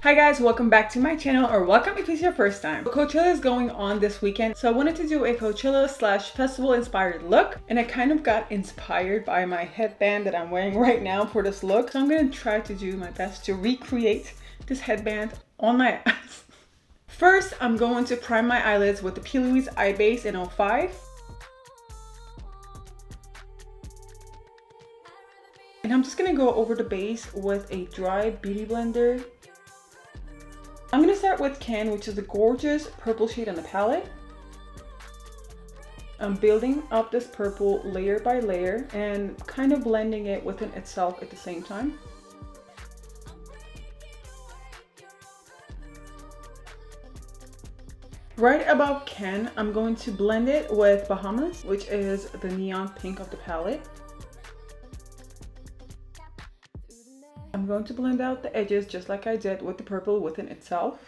Hi guys, welcome back to my channel, or welcome if it's your first time. Coachella is going on this weekend, so I wanted to do a Coachella / festival inspired look, and I kind of got inspired by my headband that I'm wearing right now for this look. So I'm going to try to do my best to recreate this headband on my eyes. First, I'm going to prime my eyelids with the Plouise Eye Base in 05. And I'm just going to go over the base with a dry beauty blender. I'm going to start with Can, which is the gorgeous purple shade on the palette. I'm building up this purple layer by layer and kind of blending it within itself at the same time. Right above Can, I'm going to blend it with Bahamas, which is the neon pink of the palette. I'm going to blend out the edges just like I did with the purple within itself.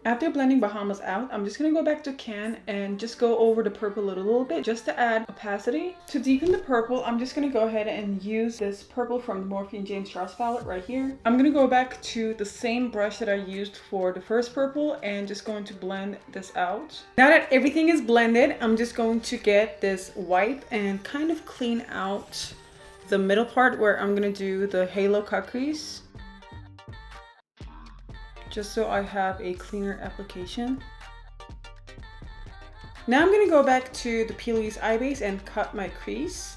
After blending Bahamas out, I'm just going to go back to Can and just go over the purple a little bit just to add opacity. To deepen the purple, I'm just going to go ahead and use this purple from the Morphe X James Charles palette right here. I'm going to go back to the same brush that I used for the first purple and just going to blend this out. Now that everything is blended, I'm just going to get this wipe and kind of clean out the middle part where I'm gonna do the halo cut crease, just so I have a cleaner application. Now I'm gonna go back to the Plouise Eye Base and cut my crease.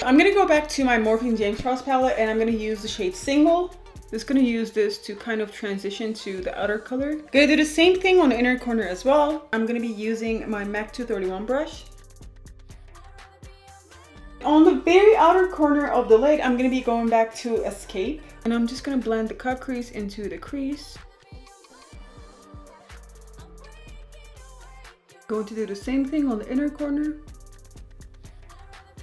I'm gonna go back to my Morphe X James Charles palette and I'm gonna use the shade Single. Just gonna use this to kind of transition to the outer color. Gonna do the same thing on the inner corner as well. I'm gonna be using my MAC 231 brush. On the very outer corner of the lid, I'm gonna be going back to Escape. And I'm just gonna blend the cut crease into the crease. Going to do the same thing on the inner corner.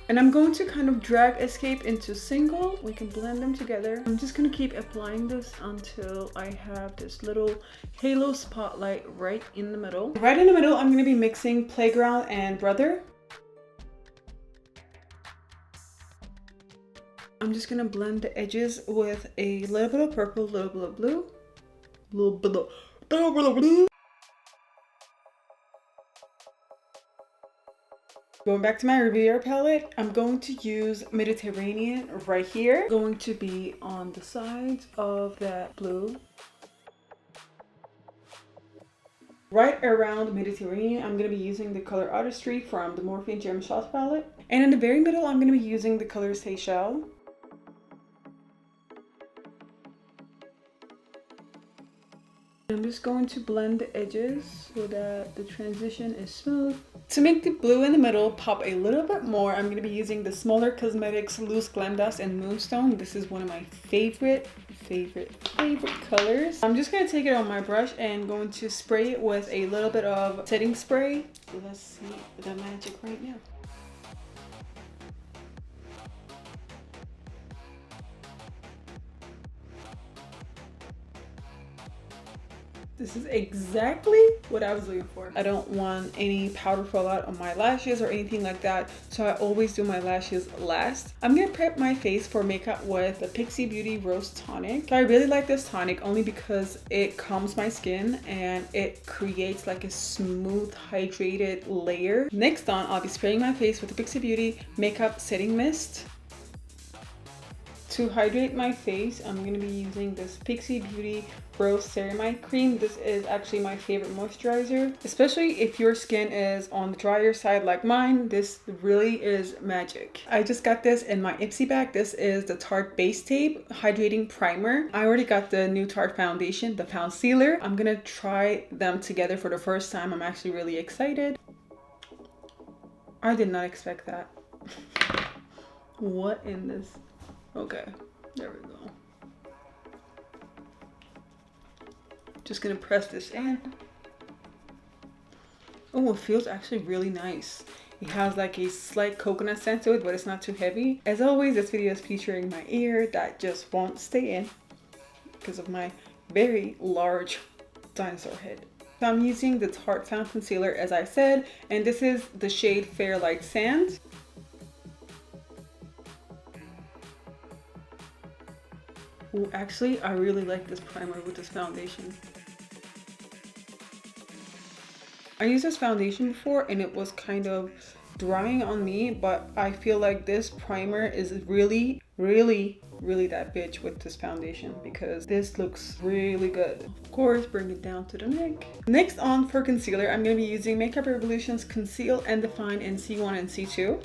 And I'm going to kind of drag Escape into Single. We can blend them together. I'm just gonna keep applying this until I have this little halo spotlight right in the middle. Right in the middle, I'm gonna be mixing Playground and Brother. I'm just gonna blend the edges with a little bit of purple, a little bit of blue, a little bit of blue. Going back to my Riviera palette, I'm going to use Mediterranean right here. Going to be on the sides of that blue. Right around Mediterranean, I'm going to be using the color Artistry from the Morphe X James Charles palette. And in the very middle, I'm going to be using the color Seychelles. I'm just going to blend the edges so that the transition is smooth. To make the blue in the middle pop a little bit more, I'm going to be using the Smolder Cosmetics Loose Glam Dust in Moon Stone. This is one of my favorite colors. I'm just going to take it on my brush and going to spray it with a little bit of setting spray. Let's see the magic right now. This is exactly what I was looking for. I don't want any powder fallout on my lashes or anything like that, so I always do my lashes last. I'm gonna prep my face for makeup with the Pixi Beauty Rose Tonic. So I really like this tonic only because it calms my skin and it creates like a smooth, hydrated layer. Next on, I'll be spraying my face with the Pixi Beauty Makeup Setting Mist. To hydrate my face, I'm going to be using this Pixi Beauty Rose Ceramide Cream. This is actually my favorite moisturizer, especially if your skin is on the drier side like mine. This really is magic. I just got this in my Ipsy bag. This is the Tarte Base Tape Hydrating Primer. I already got the new Tarte foundation, the Foundcealer. I'm going to try them together for the first time. I'm actually really excited. I did not expect that. What in this? Okay, there we go. Just gonna press this in. Oh, it feels actually really nice. It has like a slight coconut scent to it, but it's not too heavy. As always, this video is featuring my ear that just won't stay in because of my very large dinosaur head. So I'm using the Tarte Foundcealer as I said, and this is the shade Fair Light Sand. Ooh, actually, I really like this primer with this foundation. I used this foundation before and it was kind of drying on me, but I feel like this primer is really that bitch with this foundation because this looks really good. Of course, bring it down to the neck. Next on for concealer, I'm going to be using Makeup Revolution's Conceal&Define in C1 and C2.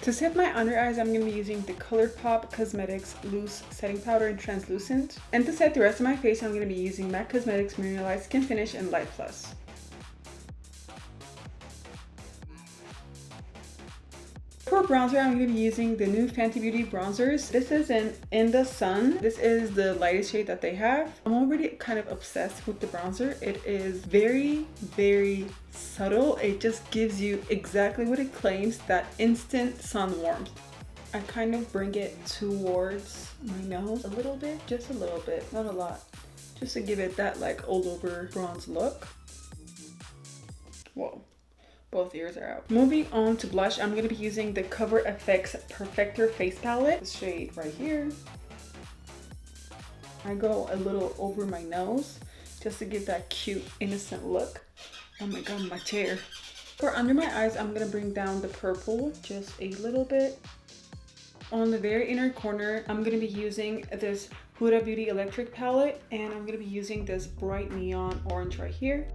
To set my under eyes, I'm going to be using the Colourpop Cosmetics Loose Setting Powder in Translucent. And to set the rest of my face, I'm going to be using MAC Cosmetics Mineralize Skinfinish in Light Plus. For bronzer, I'm going to be using the new Fenty Beauty bronzers. This is in Inda Sun. This is the lightest shade that they have. I'm already kind of obsessed with the bronzer. It is very subtle. It just gives you exactly what it claims, that instant sun warmth. I kind of bring it towards my nose a little bit, just a little bit, not a lot, just to give it that like all over bronze look. Whoa. Both ears are out. Moving on to blush, I'm going to be using the CoverFX Perfector Face palette. This shade right here. I go a little over my nose just to give that cute, innocent look. Oh my god, my chair. For under my eyes, I'm going to bring down the purple just a little bit. On the very inner corner, I'm going to be using this Huda Beauty Electric palette, and I'm going to be using this bright neon orange right here.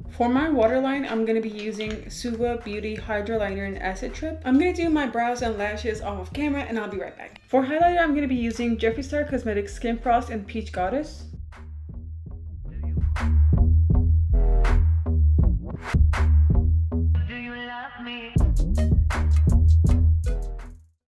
For my waterline, I'm going to be using Suva Beauty Hydra Liner in Acid Trip. I'm going to do my brows and lashes off of camera and I'll be right back. For highlighter, I'm going to be using Jeffree Star Cosmetics SkinFrost in Peach Goddess.